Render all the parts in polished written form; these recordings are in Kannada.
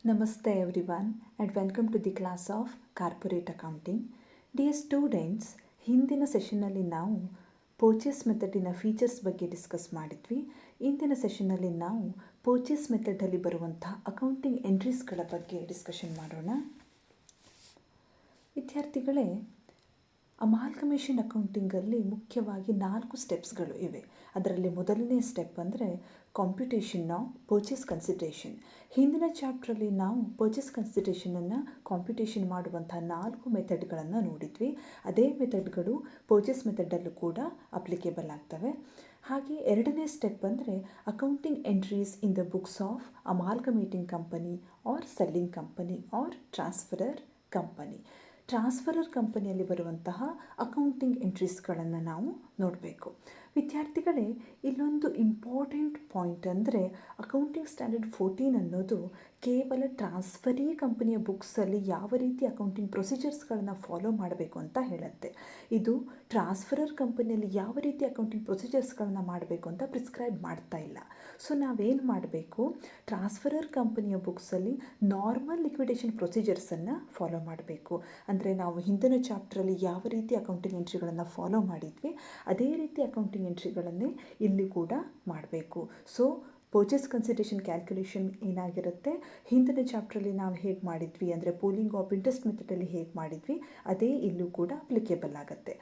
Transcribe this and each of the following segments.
Namaste everyone and welcome to the class of Corporate Accounting. Dear students, ಹಿಂದಿನ ಸೆಷನ್ನಲ್ಲಿ ನಾವು ಪರ್ಚೇಸ್ ಮೆಥಡಿನ ಫೀಚರ್ಸ್ ಬಗ್ಗೆ ಡಿಸ್ಕಸ್ ಮಾಡಿದ್ವಿ. ಇಂದಿನ ಸೆಷನ್ನಲ್ಲಿ ನಾವು ಪರ್ಚೇಸ್ ಮೆಥಡಲ್ಲಿ ಬರುವಂತಹ ಅಕೌಂಟಿಂಗ್ ಎಂಟ್ರೀಸ್ಗಳ ಬಗ್ಗೆ ಡಿಸ್ಕಷನ್ ಮಾಡೋಣ. ವಿದ್ಯಾರ್ಥಿಗಳೇ, ಅಮಾಲ್ಗಮೇಷನ್ ಅಕೌಂಟಿಂಗಲ್ಲಿ ಮುಖ್ಯವಾಗಿ 4 ಸ್ಟೆಪ್ಸ್ಗಳು ಇವೆ. ಅದರಲ್ಲಿ ಮೊದಲನೇ ಸ್ಟೆಪ್ ಅಂದರೆ ಕಾಂಪ್ಯುಟೇಷನ್ ಆಫ್ ಪರ್ಚೇಸ್ ಕನ್ಸಿಡರೇಷನ್. ಹಿಂದಿನ ಚಾಪ್ಟ್ರಲ್ಲಿ ನಾವು ಪರ್ಚೇಸ್ ಕನ್ಸಿಡರೇಷನನ್ನು ಕಾಂಪ್ಯುಟೇಷನ್ ಮಾಡುವಂಥ 4 ಮೆಥಡ್ಗಳನ್ನು ನೋಡಿದ್ವಿ. ಅದೇ ಮೆಥಡ್ಗಳು ಪರ್ಚೇಸ್ ಮೆಥಡಲ್ಲೂ ಕೂಡ ಅಪ್ಲಿಕೇಬಲ್ ಆಗ್ತವೆ. ಹಾಗೆ ಎರಡನೇ ಸ್ಟೆಪ್ ಅಂದರೆ accounting entries in the books of amalgamating company or selling company or transferor company. Transferor ಕಂಪನಿಯಲ್ಲಿ ಬರುವಂತಹ ಅಕೌಂಟಿಂಗ್ ಎಂಟ್ರೀಸ್ಗಳನ್ನು ನಾವು ನೋಡಬೇಕು. ವಿದ್ಯಾರ್ಥಿಗಳೇ, ಇಲ್ಲೊಂದು ಇಂಪಾರ್ಟೆಂಟ್ ಪಾಯಿಂಟ್ ಅಂದರೆ ಅಕೌಂಟಿಂಗ್ ಸ್ಟ್ಯಾಂಡರ್ಡ್ 14 ಅನ್ನೋದು ಕೇವಲ ಟ್ರಾನ್ಸ್ಫರೀ ಕಂಪನಿಯ ಬುಕ್ಸಲ್ಲಿ ಯಾವ ರೀತಿ ಅಕೌಂಟಿಂಗ್ ಪ್ರೊಸೀಜರ್ಸ್ಗಳನ್ನು ಫಾಲೋ ಮಾಡಬೇಕು ಅಂತ ಹೇಳುತ್ತೆ. ಇದು ಟ್ರಾನ್ಸ್ಫರರ್ ಕಂಪನಿಯಲ್ಲಿ ಯಾವ ರೀತಿ ಅಕೌಂಟಿಂಗ್ ಪ್ರೊಸೀಜರ್ಸ್ಗಳನ್ನು ಮಾಡಬೇಕು ಅಂತ ಪ್ರಿಸ್ಕ್ರೈಬ್ ಮಾಡ್ತಾ ಇಲ್ಲ. ಸೊ ನಾವೇನು ಮಾಡಬೇಕು, ಟ್ರಾನ್ಸ್ಫರರ್ ಕಂಪನಿಯ ಬುಕ್ಸಲ್ಲಿ ನಾರ್ಮಲ್ ಲಿಕ್ವಿಡೇಷನ್ ಪ್ರೊಸೀಜರ್ಸನ್ನು ಫಾಲೋ ಮಾಡಬೇಕು. ಅಂದರೆ ನಾವು ಹಿಂದಿನ ಚಾಪ್ಟ್ರಲ್ಲಿ ಯಾವ ರೀತಿ ಅಕೌಂಟಿಂಗ್ ಎಂಟ್ರಿಗಳನ್ನು ಫಾಲೋ ಮಾಡಿದ್ವಿ ಅದೇ ರೀತಿ ಅಕೌಂಟಿಂಗ್ ಎಂಟ್ರಿಗಳನ್ನೇ ಇಲ್ಲಿ ಕೂಡ ಮಾಡಬೇಕು. ಸೊ ಪರ್ಚೇಸ್ ಕನ್ಸಿಡರೇಷನ್ ಕ್ಯಾಲ್ಕುಲೇಷನ್ ಏನಾಗಿರುತ್ತೆ, ಹಿಂದಿನ ಚಾಪ್ಟ್ರಲ್ಲಿ ನಾವು ಹೇಗೆ ಮಾಡಿದ್ವಿ ಅಂದರೆ ಪೂಲಿಂಗ್ ಆಫ್ ಇಂಟ್ರೆಸ್ಟ್ ಮೆಥಡಲ್ಲಿ ಹೇಗೆ ಮಾಡಿದ್ವಿ ಅದೇ ಇಲ್ಲೂ ಕೂಡ ಅಪ್ಲಿಕೇಬಲ್ ಆಗುತ್ತೆ.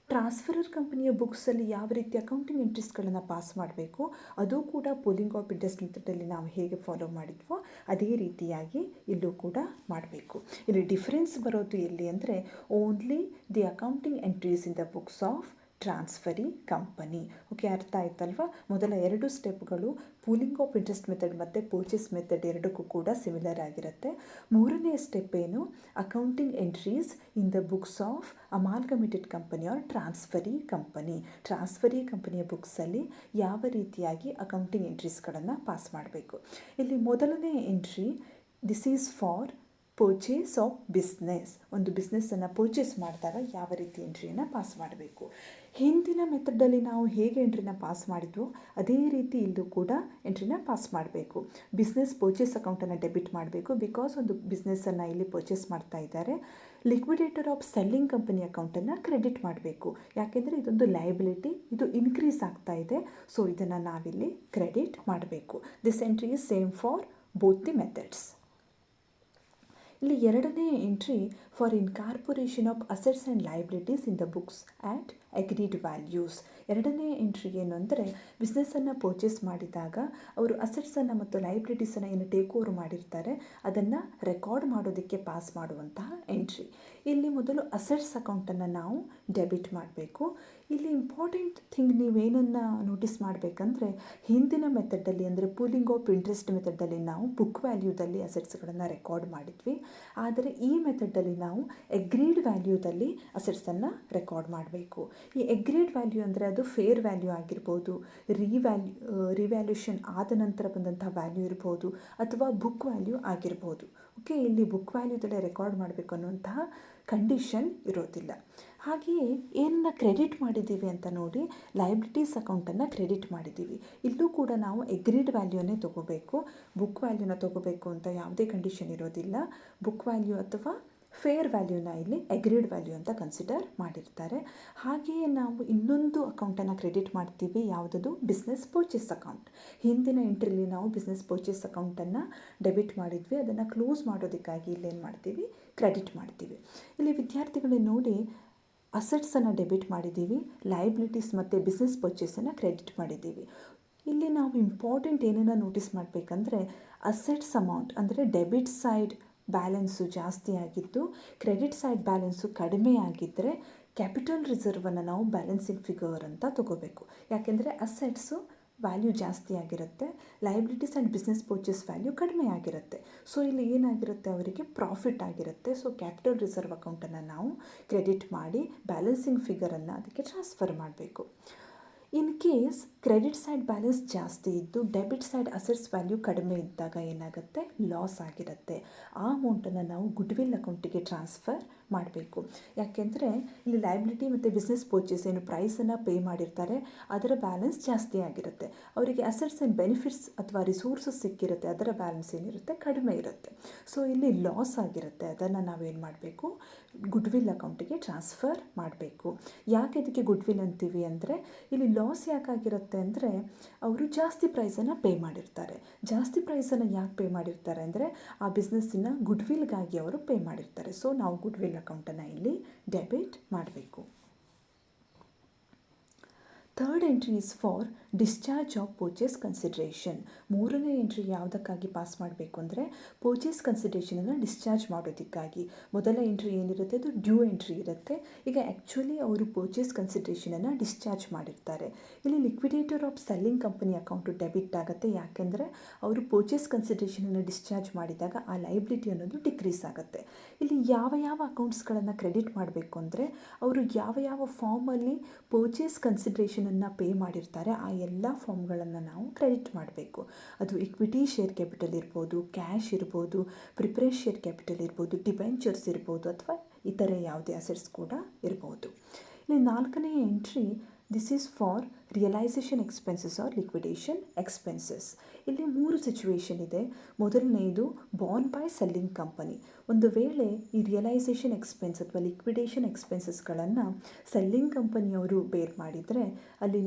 ಟ್ರಾನ್ಸ್ಫರರ್ ಕಂಪನಿಯ ಬುಕ್ಸಲ್ಲಿ ಯಾವ ರೀತಿ ಅಕೌಂಟಿಂಗ್ ಎಂಟ್ರೀಸ್ಗಳನ್ನು ಪಾಸ್ ಮಾಡಬೇಕು ಅದು ಕೂಡ ಪೂಲಿಂಗ್ ಆಫ್ ಇಂಟ್ರೆಸ್ಟ್ ಮೆಥಡಲ್ಲಿ ನಾವು ಹೇಗೆ ಫಾಲೋ ಮಾಡಿದ್ವೋ ಅದೇ ರೀತಿಯಾಗಿ ಇಲ್ಲೂ ಕೂಡ ಮಾಡಬೇಕು. ಇಲ್ಲಿ ಡಿಫರೆನ್ಸ್ ಬರೋದು ಎಲ್ಲಿ ಅಂದರೆ only the accounting entries in the books of transferee company. Okay, ಅರ್ಥ ಆಯ್ತಲ್ವಾ? ಮೊದಲ 2 ಸ್ಟೆಪ್ಗಳು ಪೂಲಿಂಗ್ ಆಫ್ ಇಂಟ್ರೆಸ್ಟ್ ಮೆಥಡ್ ಮತ್ತು ಪರ್ಚೇಸ್ ಮೆಥಡ್ ಎರಡಕ್ಕೂ ಕೂಡ ಸಿಮಿಲರ್ ಆಗಿರುತ್ತೆ. ಮೂರನೇ ಸ್ಟೆಪ್ ಏನು, accounting entries in the books of amalgamated company or transferee company. Transferee ಕಂಪನಿಯ ಬುಕ್ಸಲ್ಲಿ ಯಾವ ರೀತಿಯಾಗಿ ಅಕೌಂಟಿಂಗ್ ಎಂಟ್ರೀಸ್ಗಳನ್ನು ಪಾಸ್ ಮಾಡಬೇಕು. ಇಲ್ಲಿ ಮೊದಲನೇ entry, this is for purchase of business. ಒಂದು ಬಿಸ್ನೆಸ್ಸನ್ನು ಪರ್ಚೇಸ್ ಮಾಡಿದಾಗ ಯಾವ ರೀತಿ ಎಂಟ್ರಿಯನ್ನು ಪಾಸ್ ಮಾಡಬೇಕು. ಹಿಂದಿನ ಮೆಥಡಲ್ಲಿ ನಾವು ಹೇಗೆ ಎಂಟ್ರಿನ ಪಾಸ್ ಮಾಡಿದ್ವೋ ಅದೇ ರೀತಿ ಇಲ್ಲೂ ಕೂಡ ಎಂಟ್ರಿನ ಪಾಸ್ ಮಾಡಬೇಕು. ಬಿಸ್ನೆಸ್ ಪರ್ಚೇಸ್ ಅಕೌಂಟನ್ನು ಡೆಬಿಟ್ ಮಾಡಬೇಕು, ಬಿಕಾಸ್ ಒಂದು ಬಿಸ್ನೆಸ್ಸನ್ನು ಇಲ್ಲಿ ಪರ್ಚೇಸ್ ಮಾಡ್ತಾ ಇದ್ದಾರೆ. ಲಿಕ್ವಿಡೇಟರ್ ಆಫ್ ಸೆಲ್ಲಿಂಗ್ ಕಂಪನಿ ಅಕೌಂಟನ್ನು ಕ್ರೆಡಿಟ್ ಮಾಡಬೇಕು, ಯಾಕೆಂದರೆ ಇದೊಂದು ಲಯಬಿಲಿಟಿ, ಇದು ಇನ್ಕ್ರೀಸ್ ಆಗ್ತಾ ಇದೆ. ಸೊ ಇದನ್ನು ನಾವಿಲ್ಲಿ ಕ್ರೆಡಿಟ್ ಮಾಡಬೇಕು. This entry is same for both the methods. ಇಲ್ಲಿ ಎರಡನೇ entry for incorporation of assets and liabilities in the books at agreed values. ಎರಡನೇ ಎಂಟ್ರಿ ಏನು ಅಂದರೆ ಬಿಸ್ನೆಸ್ಸನ್ನು ಪರ್ಚೇಸ್ ಮಾಡಿದಾಗ ಅವರು ಅಸೆಟ್ಸನ್ನು ಮತ್ತು ಲಯಬಿಲಿಟೀಸನ್ನು ಏನು ಟೇಕ್ ಓವರ್ ಮಾಡಿರ್ತಾರೆ ಅದನ್ನು ರೆಕಾರ್ಡ್ ಮಾಡೋದಕ್ಕೆ ಪಾಸ್ ಮಾಡುವಂತಹ ಎಂಟ್ರಿ. ಇಲ್ಲಿ ಮೊದಲು ಅಸೆಟ್ಸ್ ಅಕೌಂಟನ್ನು ನಾವು ಡೆಬಿಟ್ ಮಾಡಬೇಕು. ಇಲ್ಲಿ ಇಂಪಾರ್ಟೆಂಟ್ ಥಿಂಗ್ ನೀವೇನನ್ನು ನೋಟಿಸ್ ಮಾಡಬೇಕಂದ್ರೆ ಹಿಂದಿನ ಮೆಥಡಲ್ಲಿ ಅಂದರೆ ಪೂಲಿಂಗ್ ಆಫ್ ಇಂಟ್ರೆಸ್ಟ್ ಮೆಥಡಲ್ಲಿ ನಾವು ಬುಕ್ ವ್ಯಾಲ್ಯೂದಲ್ಲಿ ಅಸೆಟ್ಸ್ಗಳನ್ನು ರೆಕಾರ್ಡ್ ಮಾಡಿದ್ವಿ. ಆದರೆ ಈ ಮೆಥಡಲ್ಲಿ ನಾವು ಅಗ್ರೀಡ್ ವ್ಯಾಲ್ಯೂದಲ್ಲಿ ಅಸೆಟ್ಸನ್ನು ರೆಕಾರ್ಡ್ ಮಾಡಬೇಕು. ಈ ಅಗ್ರೀಡ್ ವ್ಯಾಲ್ಯೂ ಅಂದರೆ ಅದು ಫೇರ್ ವ್ಯಾಲ್ಯೂ ಆಗಿರ್ಬೋದು, ರಿವ್ಯಾಲ್ಯೂಷನ್ ಆದ ನಂತರ ಬಂದಂಥ ವ್ಯಾಲ್ಯೂ ಇರ್ಬೋದು, ಅಥವಾ ಬುಕ್ ವ್ಯಾಲ್ಯೂ ಆಗಿರ್ಬೋದು. ಓಕೆ, ಇಲ್ಲಿ ಬುಕ್ ವ್ಯಾಲ್ಯೂದಲ್ಲೇ ರೆಕಾರ್ಡ್ ಮಾಡಬೇಕು ಅನ್ನುವಂತಹ ಕಂಡೀಷನ್ ಇರೋದಿಲ್ಲ. ಹಾಗೆಯೇ ಏನನ್ನು ಕ್ರೆಡಿಟ್ ಮಾಡಿದ್ದೀವಿ ಅಂತ ನೋಡಿ, ಲಯಬಿಲಿಟೀಸ್ ಅಕೌಂಟನ್ನು ಕ್ರೆಡಿಟ್ ಮಾಡಿದ್ದೀವಿ. ಇಲ್ಲೂ ಕೂಡ ನಾವು ಅಗ್ರೀಡ್ ವ್ಯಾಲ್ಯೂನೇ ತೊಗೋಬೇಕು, ಬುಕ್ ವ್ಯಾಲ್ಯೂನ ತೊಗೋಬೇಕು ಅಂತ ಯಾವುದೇ ಕಂಡೀಷನ್ ಇರೋದಿಲ್ಲ. ಬುಕ್ ವ್ಯಾಲ್ಯೂ ಅಥವಾ ಫೇರ್ ವ್ಯಾಲ್ಯೂನ ಇಲ್ಲಿ ಅಗ್ರೀಡ್ ವ್ಯಾಲ್ಯೂ ಅಂತ ಕನ್ಸಿಡರ್ ಮಾಡಿರ್ತಾರೆ. ಹಾಗೆಯೇ ನಾವು ಇನ್ನೊಂದು ಅಕೌಂಟನ್ನು ಕ್ರೆಡಿಟ್ ಮಾಡ್ತೀವಿ, ಯಾವುದದು ಬಿಸ್ನೆಸ್ ಪರ್ಚೇಸ್ ಅಕೌಂಟ್. ಹಿಂದಿನ ಎಂಟ್ರಿಲಿ ನಾವು ಬಿಸ್ನೆಸ್ ಪರ್ಚೇಸ್ ಅಕೌಂಟನ್ನು ಡೆಬಿಟ್ ಮಾಡಿದ್ವಿ, ಅದನ್ನು ಕ್ಲೋಸ್ ಮಾಡೋದಕ್ಕಾಗಿ ಇಲ್ಲೇನು ಮಾಡ್ತೀವಿ, ಕ್ರೆಡಿಟ್ ಮಾಡ್ತೀವಿ. ಇಲ್ಲಿ ವಿದ್ಯಾರ್ಥಿಗಳೇ ನೋಡಿ, ಅಸೆಟ್ಸನ್ನು ಡೆಬಿಟ್ ಮಾಡಿದ್ದೀವಿ, ಲಯಬಿಲಿಟೀಸ್ ಮತ್ತು ಬಿಸ್ನೆಸ್ ಪರ್ಚೇಸನ್ನು ಕ್ರೆಡಿಟ್ ಮಾಡಿದ್ದೀವಿ. ಇಲ್ಲಿ ನಾವು ಇಂಪಾರ್ಟೆಂಟ್ ಏನನ್ನು ನೋಟಿಸ್ ಮಾಡಬೇಕಂದ್ರೆ ಅಸೆಟ್ಸ್ ಅಮೌಂಟ್ ಅಂದರೆ ಡೆಬಿಟ್ ಸೈಡ್ ಬ್ಯಾಲೆನ್ಸು ಜಾಸ್ತಿ ಆಗಿದ್ದು ಕ್ರೆಡಿಟ್ ಸೈಡ್ ಬ್ಯಾಲೆನ್ಸು ಕಡಿಮೆ ಆಗಿದ್ದರೆ ಕ್ಯಾಪಿಟಲ್ ರಿಸರ್ವನ್ನು ನಾವು ಬ್ಯಾಲೆನ್ಸಿಂಗ್ ಫಿಗರ್ ಅಂತ ತೊಗೋಬೇಕು. ಯಾಕೆಂದರೆ ಅಸೆಟ್ಸು ವ್ಯಾಲ್ಯೂ ಜಾಸ್ತಿ ಆಗಿರುತ್ತೆ, liabilities and business purchase value ಕಡಿಮೆ ಆಗಿರುತ್ತೆ. ಸೊ ಇಲ್ಲಿ ಏನಾಗಿರುತ್ತೆ, ಅವರಿಗೆ ಪ್ರಾಫಿಟ್ ಆಗಿರುತ್ತೆ. ಸೊ ಕ್ಯಾಪಿಟಲ್ ರಿಸರ್ವ್ ಅಕೌಂಟನ್ನು ನಾವು ಕ್ರೆಡಿಟ್ ಮಾಡಿ ಬ್ಯಾಲೆನ್ಸಿಂಗ್ ಫಿಗರನ್ನು ಅದಕ್ಕೆ ಟ್ರಾನ್ಸ್ಫರ್ ಮಾಡಬೇಕು. In case credit side balance ಜಾಸ್ತಿ ಇದ್ದು ಡೆಬಿಟ್ ಸೈಡ್ ಅಸೆಟ್ಸ್ ವ್ಯಾಲ್ಯೂ ಕಡಿಮೆ ಇದ್ದಾಗ ಏನಾಗುತ್ತೆ, ಲಾಸ್ ಆಗಿರುತ್ತೆ. ಆ ಅಮೌಂಟನ್ನು ನಾವು ಗುಡ್ವಿಲ್ ಅಕೌಂಟಿಗೆ ಟ್ರಾನ್ಸ್ಫರ್ ಮಾಡಬೇಕು. ಯಾಕೆಂದರೆ ಇಲ್ಲಿ ಲಯಬಿಲಿಟಿ ಮತ್ತು ಬಿಸ್ನೆಸ್ ಪರ್ಚೇಸ್ ಏನು ಪ್ರೈಸನ್ನು ಪೇ ಮಾಡಿರ್ತಾರೆ ಅದರ ಬ್ಯಾಲೆನ್ಸ್ ಜಾಸ್ತಿ ಆಗಿರುತ್ತೆ. ಅವರಿಗೆ ಅಸೆಟ್ಸ್ ಆ್ಯಂಡ್ ಬೆನಿಫಿಟ್ಸ್ ಅಥವಾ ರಿಸೋರ್ಸಸ್ ಸಿಕ್ಕಿರುತ್ತೆ, ಅದರ ಬ್ಯಾಲೆನ್ಸ್ ಏನಿರುತ್ತೆ ಕಡಿಮೆ ಇರುತ್ತೆ. ಸೊ ಇಲ್ಲಿ ಲಾಸ್ ಆಗಿರುತ್ತೆ, ಅದನ್ನು ನಾವೇನು ಮಾಡಬೇಕು, ಗುಡ್ವಿಲ್ ಅಕೌಂಟಿಗೆ ಟ್ರಾನ್ಸ್ಫರ್ ಮಾಡಬೇಕು. ಯಾಕೆ ಇದಕ್ಕೆ ಗುಡ್ವಿಲ್ ಅಂತೀವಿ ಅಂದರೆ, ಇಲ್ಲಿ ಲಾಸ್ ಯಾಕಾಗಿರುತ್ತೆ ಅಂದರೆ ಅವರು ಜಾಸ್ತಿ ಪ್ರೈಸನ್ನು ಪೇ ಮಾಡಿರ್ತಾರೆ. ಜಾಸ್ತಿ ಪ್ರೈಸನ್ನು ಯಾಕೆ ಪೇ ಮಾಡಿರ್ತಾರೆ ಅಂದರೆ ಆ ಬಿಸ್ನೆಸ್ಸಿನ ಗುಡ್ವಿಲ್ಗಾಗಿ ಅವರು ಪೇ ಮಾಡಿರ್ತಾರೆ. ಸೊ ನಾವು ಗುಡ್ವಿಲ್ ಅಕೌಂಟನ್ನು ಇಲ್ಲಿ ಡೆಬಿಟ್ ಮಾಡಬೇಕು. Third entry is for discharge of purchase consideration. ಮೂರನೇ ಎಂಟ್ರಿ ಯಾವುದಕ್ಕಾಗಿ ಪಾಸ್ ಮಾಡಬೇಕು ಅಂದರೆ ಪರ್ಚೇಸ್ ಕನ್ಸಿಡ್ರೇಷನನ್ನು ಡಿಸ್ಚಾರ್ಜ್ ಮಾಡೋದಕ್ಕಾಗಿ. ಮೊದಲ ಎಂಟ್ರಿ ಏನಿರುತ್ತೆ ಅದು ಡ್ಯೂ ಎಂಟ್ರಿ ಇರುತ್ತೆ. ಈಗ ಆ್ಯಕ್ಚುಲಿ ಅವರು ಪರ್ಚೇಸ್ ಕನ್ಸಿಡ್ರೇಷನನ್ನು ಡಿಸ್ಚಾರ್ಜ್ ಮಾಡಿರ್ತಾರೆ. ಇಲ್ಲಿ liquidator of selling company account debit ಆಗುತ್ತೆ. ಯಾಕೆಂದರೆ ಅವರು ಪರ್ಚೇಸ್ ಕನ್ಸಿಡ್ರೇಷನನ್ನು ಡಿಸ್ಚಾರ್ಜ್ ಮಾಡಿದಾಗ ಆ ಲಯಬಿಲಿಟಿ ಅನ್ನೋದು ಡಿಕ್ರೀಸ್ ಆಗುತ್ತೆ. ಇಲ್ಲಿ ಯಾವ ಯಾವ ಅಕೌಂಟ್ಸ್ಗಳನ್ನು ಕ್ರೆಡಿಟ್ ಮಾಡಬೇಕು ಅಂದರೆ ಅವರು ಯಾವ ಯಾವ ಫಾರ್ಮಲ್ಲಿ ಪರ್ಚೇಸ್ ಕನ್ಸಿಡ್ರೇಷನನ್ನು ಪೇ ಮಾಡಿರ್ತಾರೆ ಆ ಎಲ್ಲ ಫಾರ್ಮ್ಗಳನ್ನು ನಾವು ಕ್ರೆಡಿಟ್ ಮಾಡಬೇಕು. ಅದು ಇಕ್ವಿಟಿ ಶೇರ್ ಕ್ಯಾಪಿಟಲ್ ಇರ್ಬೋದು, ಕ್ಯಾಶ್ ಇರ್ಬೋದು, ಪ್ರಿಫರೆನ್ಸ್ ಶೇರ್ ಕ್ಯಾಪಿಟಲ್ ಇರ್ಬೋದು, ಡಿಬೆಂಚರ್ಸ್ ಇರ್ಬೋದು, ಅಥವಾ ಇತರೆ ಯಾವುದೇ ಅಸೆಟ್ಸ್ ಕೂಡ ಇರ್ಬೋದು. ಇಲ್ಲಿ ನಾಲ್ಕನೇ entry this is for realisation expenses or liquidation expenses. ಇಲ್ಲಿ 3 ಸಿಚುವೇಷನ್ ಇದೆ. ಮೊದಲನೆಯದು ಬಾರ್ನ್ ಬೈ ಸೆಲ್ಲಿಂಗ್ ಕಂಪನಿ. ಒಂದು ವೇಳೆ ಈ ರಿಯಲೈಸೇಷನ್ ಎಕ್ಸ್ಪೆನ್ಸ್ ಅಥವಾ ಲಿಕ್ವಿಡೇಷನ್ ಎಕ್ಸ್ಪೆನ್ಸಸ್ಗಳನ್ನು ಸೆಲ್ಲಿಂಗ್ ಕಂಪನಿಯವರು ಬೇರ್ ಮಾಡಿದರೆ ಅಲ್ಲಿ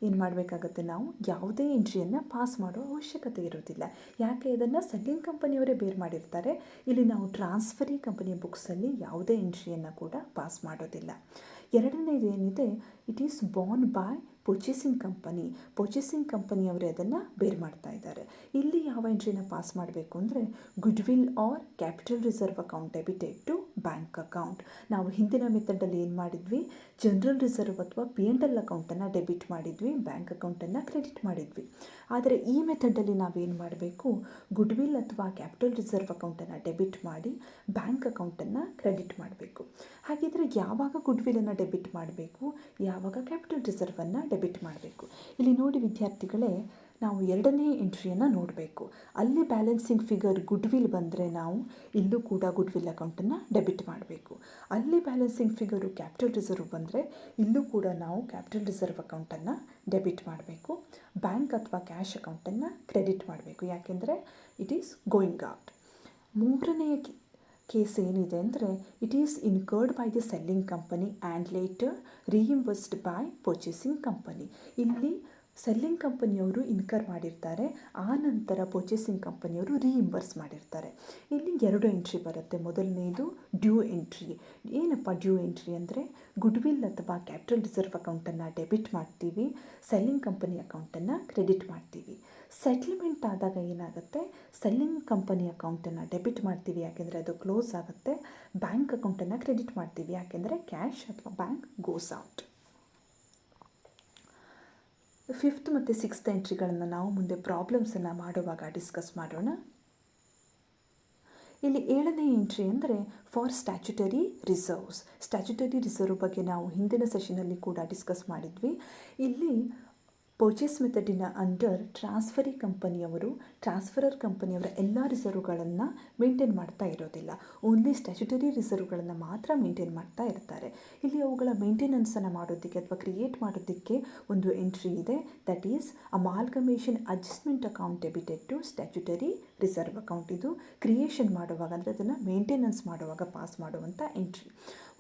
ಏನು ಮಾಡಬೇಕಾಗತ್ತೆ, ನಾವು ಯಾವುದೇ ಎಂಟ್ರಿಯನ್ನು ಪಾಸ್ ಮಾಡೋ ಅವಶ್ಯಕತೆ ಇರೋದಿಲ್ಲ. ಯಾಕೆ, ಇದನ್ನು ಸೆಲ್ಲಿಂಗ್ ಕಂಪನಿಯವರೇ ಬೇರ್ ಮಾಡಿರ್ತಾರೆ. ಇಲ್ಲಿ ನಾವು ಟ್ರಾನ್ಸ್ಫರಿ ಕಂಪನಿಯ ಬುಕ್ಸಲ್ಲಿ ಯಾವುದೇ ಎಂಟ್ರಿಯನ್ನು ಕೂಡ ಪಾಸ್ ಮಾಡೋದಿಲ್ಲ. ಎರಡನೇದು ಏನಿದೆ, it is borne by purchasing company. Purchasing ಕಂಪನಿಯವರೇ ಅದನ್ನು ಬೇರ್ ಮಾಡ್ತಾ ಇದ್ದಾರೆ. ಇಲ್ಲಿ ಯಾವ ಎಂಟ್ರಿನ ಪಾಸ್ ಮಾಡಬೇಕು ಅಂದರೆ goodwill or capital reserve account debited to bank account. ನಾವು ಹಿಂದಿನ ಮೆಥಡಲ್ಲಿ ಏನು ಮಾಡಿದ್ವಿ, ಜನರಲ್ ರಿಸರ್ವ್ ಅಥವಾ P&L ಅಕೌಂಟನ್ನು ಡೆಬಿಟ್ ಮಾಡಿದ್ವಿ, ಬ್ಯಾಂಕ್ ಅಕೌಂಟನ್ನು ಕ್ರೆಡಿಟ್ ಮಾಡಿದ್ವಿ. ಆದರೆ ಈ ಮೆಥಡಲ್ಲಿ ನಾವೇನು ಮಾಡಬೇಕು, ಗುಡ್ವಿಲ್ ಅಥವಾ ಕ್ಯಾಪಿಟಲ್ ರಿಸರ್ವ್ ಅಕೌಂಟನ್ನು ಡೆಬಿಟ್ ಮಾಡಿ ಬ್ಯಾಂಕ್ ಅಕೌಂಟನ್ನು ಕ್ರೆಡಿಟ್ ಮಾಡಬೇಕು. ಹಾಗಿದ್ರೆ ಯಾವಾಗ ಗುಡ್ವಿಲನ್ನು ಡೆಬಿಟ್ ಮಾಡಬೇಕು, ಯಾವಾಗ ಕ್ಯಾಪಿಟಲ್ ರಿಸರ್ವನ್ನು ಡೆಬಿಟ್ ಮಾಡಬೇಕು? ಇಲ್ಲಿ ನೋಡಿ ವಿದ್ಯಾರ್ಥಿಗಳೇ, ನಾವು ಎರಡನೇ ಎಂಟ್ರಿಯನ್ನು ನೋಡಬೇಕು. ಅಲ್ಲಿ ಬ್ಯಾಲೆನ್ಸಿಂಗ್ ಫಿಗರ್ ಗುಡ್ವಿಲ್ ಬಂದರೆ ನಾವು ಇಲ್ಲೂ ಕೂಡ ಗುಡ್ವಿಲ್ ಅಕೌಂಟನ್ನು ಡೆಬಿಟ್ ಮಾಡಬೇಕು. ಅಲ್ಲಿ ಬ್ಯಾಲೆನ್ಸಿಂಗ್ ಫಿಗರು ಕ್ಯಾಪಿಟಲ್ ರಿಸರ್ವ್ ಬಂದರೆ ಇಲ್ಲೂ ಕೂಡ ನಾವು ಕ್ಯಾಪಿಟಲ್ ರಿಸರ್ವ್ ಅಕೌಂಟನ್ನು ಡೆಬಿಟ್ ಮಾಡಬೇಕು. ಬ್ಯಾಂಕ್ ಅಥವಾ ಕ್ಯಾಶ್ ಅಕೌಂಟನ್ನು ಕ್ರೆಡಿಟ್ ಮಾಡಬೇಕು. ಯಾಕೆಂದರೆ ಇಟ್ ಈಸ್ ಗೋಯಿಂಗ್ ಔಟ್. ಮೂರನೆಯ ಕೇಸ್ ಏನಿದೆ ಅಂದರೆ it is incurred by the selling company and later reimbursed by purchasing company. ಇಲ್ಲಿ ಸೆಲ್ಲಿಂಗ್ ಕಂಪನಿಯವರು ಇನ್ಕರ್ ಮಾಡಿರ್ತಾರೆ, ಆ ನಂತರ ಪರ್ಚೇಸಿಂಗ್ ಕಂಪನಿಯವರು ರೀಇಂಬರ್ಸ್ ಮಾಡಿರ್ತಾರೆ. ಇಲ್ಲಿ 2 ಎಂಟ್ರಿ ಬರುತ್ತೆ. ಮೊದಲನೇದು ಡ್ಯೂ ಎಂಟ್ರಿ. ಏನಪ್ಪ ಡ್ಯೂ ಎಂಟ್ರಿ ಅಂದರೆ ಗುಡ್ವಿಲ್ ಅಥವಾ ಕ್ಯಾಪಿಟಲ್ ರಿಸರ್ವ್ ಅಕೌಂಟನ್ನು ಡೆಬಿಟ್ ಮಾಡ್ತೀವಿ, ಸೆಲ್ಲಿಂಗ್ ಕಂಪನಿ ಅಕೌಂಟನ್ನು ಕ್ರೆಡಿಟ್ ಮಾಡ್ತೀವಿ. ಸೆಟ್ಲ್ಮೆಂಟ್ ಆದಾಗ ಏನಾಗುತ್ತೆ, ಸೆಲ್ಲಿಂಗ್ ಕಂಪನಿ ಅಕೌಂಟನ್ನು ಡೆಬಿಟ್ ಮಾಡ್ತೀವಿ ಯಾಕೆಂದರೆ ಅದು ಕ್ಲೋಸ್ ಆಗುತ್ತೆ, ಬ್ಯಾಂಕ್ ಅಕೌಂಟನ್ನು ಕ್ರೆಡಿಟ್ ಮಾಡ್ತೀವಿ ಯಾಕೆಂದರೆ ಕ್ಯಾಶ್ ಅಥವಾ ಬ್ಯಾಂಕ್ ಗೋಸ್ ಔಟ್. 5th ಮತ್ತು 6th ಎಂಟ್ರಿಗಳನ್ನು ನಾವು ಮುಂದೆ ಪ್ರಾಬ್ಲಮ್ಸನ್ನು ಮಾಡುವಾಗ ಡಿಸ್ಕಸ್ ಮಾಡೋಣ. ಇಲ್ಲಿ 7ನೇ ಎಂಟ್ರಿ ಅಂದರೆ for statutory reserves. Statutory reserve ಬಗ್ಗೆ ನಾವು ಹಿಂದಿನ ಸೆಷನಲ್ಲಿ ಕೂಡ ಡಿಸ್ಕಸ್ ಮಾಡಿದ್ವಿ. ಇಲ್ಲಿ ಪರ್ಚೇಸ್ ಮೆಥಡಿನ ಅಂಡರ್ ಟ್ರಾನ್ಸ್ಫರರ್ ಕಂಪನಿಯವರ ಎಲ್ಲ ರಿಸರ್ವ್ಗಳನ್ನು ಮೇಂಟೈನ್ ಮಾಡ್ತಾ ಇರೋದಿಲ್ಲ. ಓನ್ಲಿ ಸ್ಟ್ಯಾಚ್ಯುಟರಿ ರಿಸರ್ವ್ಗಳನ್ನು ಮಾತ್ರ ಮೇಂಟೈನ್ ಮಾಡ್ತಾ ಇರ್ತಾರೆ. ಇಲ್ಲಿ ಅವುಗಳ ಮೇಂಟೆನೆನ್ಸನ್ನು ಮಾಡೋದಕ್ಕೆ ಅಥವಾ ಕ್ರಿಯೇಟ್ ಮಾಡೋದಕ್ಕೆ ಒಂದು ಎಂಟ್ರಿ ಇದೆ, that is amalgamation adjustment account debited to statutory reserve account. ಇದು ಕ್ರಿಯೇಷನ್ ಮಾಡುವಾಗ ಅಂದರೆ ಅದನ್ನು ಮೇಂಟೆನೆನ್ಸ್ ಮಾಡುವಾಗ ಪಾಸ್ ಮಾಡುವಂಥ ಎಂಟ್ರಿ.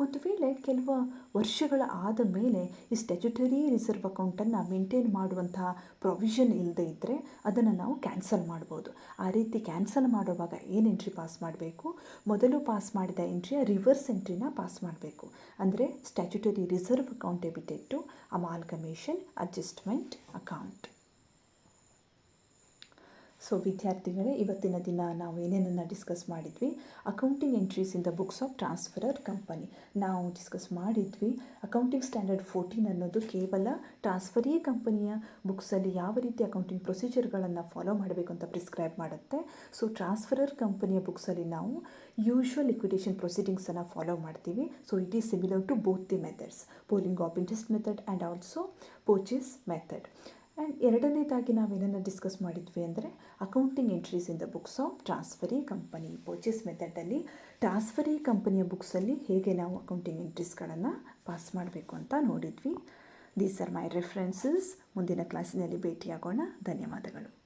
ಒಂದು ವೇಳೆ ಕೆಲವು ವರ್ಷಗಳ ಆದ ಮೇಲೆ ಈ ಸ್ಟ್ಯಾಚ್ಯುಟರಿ ರಿಸರ್ವ್ ಅಕೌಂಟನ್ನು ಮೇಂಟೈನ್ ಮಾಡುವಂತಹ ಪ್ರೊವಿಷನ್ ಇಲ್ಲದೆ ಇದ್ದರೆ ಅದನ್ನು ನಾವು ಕ್ಯಾನ್ಸಲ್ ಮಾಡ್ಬೋದು. ಆ ರೀತಿ ಕ್ಯಾನ್ಸಲ್ ಮಾಡುವಾಗ ಏನು ಎಂಟ್ರಿ ಪಾಸ್ ಮಾಡಬೇಕು, ಮೊದಲು ಪಾಸ್ ಮಾಡಿದ ಎಂಟ್ರಿಯ ರಿವರ್ಸ್ ಎಂಟ್ರಿನ ಪಾಸ್ ಮಾಡಬೇಕು. ಅಂದರೆ statutory reserve account debited to amalgamation adjustment account. So ವಿದ್ಯಾರ್ಥಿಗಳೇ, ಇವತ್ತಿನ ದಿನ ನಾವು ಏನೇನನ್ನು ಡಿಸ್ಕಸ್ ಮಾಡಿದ್ವಿ. Accounting entries in the books of transferor company ನಾವು ಡಿಸ್ಕಸ್ ಮಾಡಿದ್ವಿ. ಅಕೌಂಟಿಂಗ್ ಸ್ಟ್ಯಾಂಡರ್ಡ್ 14 ಅನ್ನೋದು ಕೇವಲ ಟ್ರಾನ್ಸ್ಫರೀ ಕಂಪನಿಯ ಬುಕ್ಸಲ್ಲಿ ಯಾವ ರೀತಿ ಅಕೌಂಟಿಂಗ್ ಪ್ರೊಸೀಜರ್ಗಳನ್ನು ಫಾಲೋ ಮಾಡಬೇಕು ಅಂತ ಪ್ರಿಸ್ಕ್ರೈಬ್ ಮಾಡುತ್ತೆ. ಸೊ ಟ್ರಾನ್ಸ್ಫರರ್ ಕಂಪನಿಯ ಬುಕ್ಸಲ್ಲಿ ನಾವು ಯೂಶ್ವಲ್ ಲಿಕ್ವಿಡೇಷನ್ ಪ್ರೊಸೀಡಿಂಗ್ಸನ್ನು ಫಾಲೋ ಮಾಡ್ತೀವಿ. So it is similar to both the methods, pooling of interest method and also purchase method. And ಎರಡನೇದಾಗಿ ನಾವೇನನ್ನು ಡಿಸ್ಕಸ್ ಮಾಡಿದ್ವಿ ಅಂದರೆ accounting entries in the books of transferee company. Purchase ಮೆಥಡಲ್ಲಿ ಟ್ರಾನ್ಸ್ಫರೀ ಕಂಪನಿಯ ಬುಕ್ಸಲ್ಲಿ ಹೇಗೆ ನಾವು ಅಕೌಂಟಿಂಗ್ ಎಂಟ್ರೀಸ್ಗಳನ್ನು ಪಾಸ್ ಮಾಡಬೇಕು ಅಂತ ನೋಡಿದ್ವಿ. These are my references. ಮುಂದಿನ ಕ್ಲಾಸಿನಲ್ಲಿ ಭೇಟಿಯಾಗೋಣ. ಧನ್ಯವಾದಗಳು.